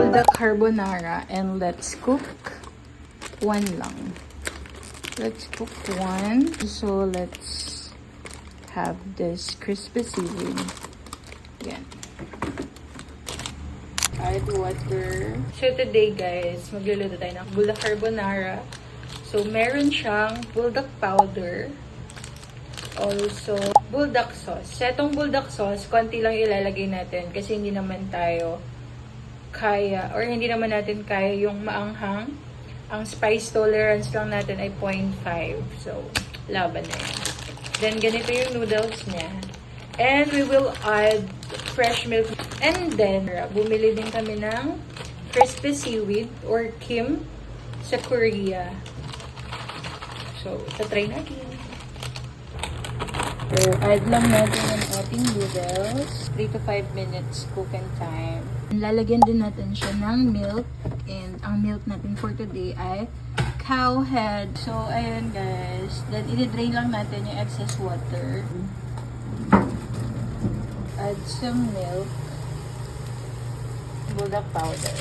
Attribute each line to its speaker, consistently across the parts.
Speaker 1: bulldog carbonara, and let's cook one lang. Let's cook one. So let's have this crispy seaweed. Yan. Add water. So today guys, magluluto tayo ng bulldog carbonara. So meron siyang bulldog powder. Also, bulldog sauce. Sa itong bulldog sauce, konti lang ilalagay natin kasi hindi naman tayo kaya, or hindi naman natin kaya yung maanghang. Ang spice tolerance lang natin ay 0.5. So, laban na yan. Then, ganito yung noodles niya. And we will add fresh milk. And then, bumili din kami ng crispy seaweed or kim sa Korea. So, try natin. So, add lang natin ang ating noodles. 3 to 5 minutes cooking time. Lalagyan din natin siya ng milk. And ang milk natin for today ay cow head. So, ayan guys. Then, i-drain lang natin yung excess water. Add some milk. Bulldog powder.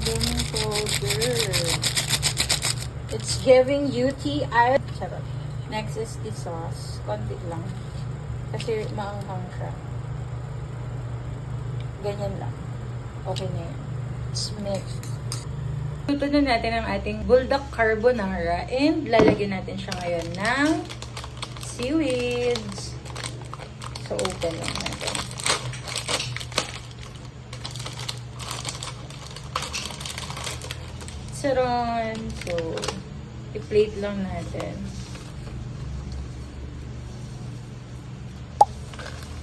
Speaker 1: Bulldog powder. It's giving UTI. Sarap. Next is the sauce. Konti lang. Kasi maanghang siya. Ganyan lang. Okay na yan. It's mixed. Luto na natin ang ating bulldog carbonara and lalagyan natin siya ngayon ng seaweeds. So, open lang natin. Saron. So, i-plate lang natin.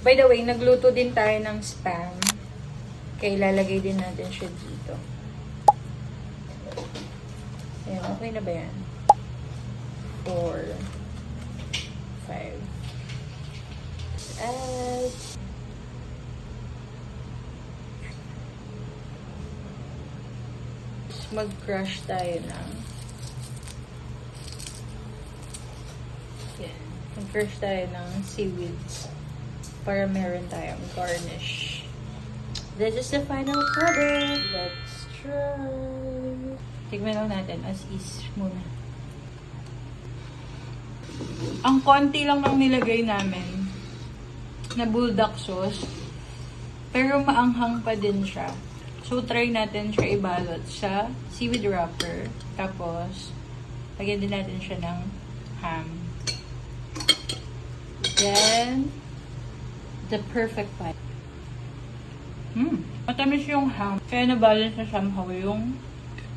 Speaker 1: By the way, nagluto din tayo ng spam. Kaya ilalagay din natin siya dito. Ayan, okay na ba yan? 4, 5. Add. Mag-crush tayo ng yan. Mag-crush tayo ng seaweeds para meron tayong garnish. This is the final product. Let's try. Tignan lang natin as is muna. Ang konti lang ang nilagay namin na bulldog sauce, pero maanghang pa din siya. So, try natin siya ibalot sa seaweed wrapper. Tapos, lagyan din natin siya ng ham. Then, the perfect bite. Matamis yung ham. Kaya nabalance na somehow yung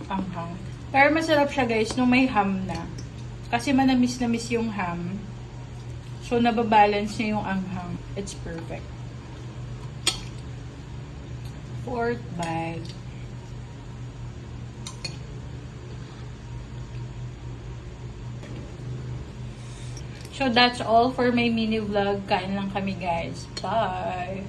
Speaker 1: anghang. Pero masarap siya guys nung may ham na. Kasi manamis-namis yung ham. So, nababalance niya yung anghang. It's perfect. Fourth bite. So, that's all for my mini vlog. Kain lang kami, guys. Bye!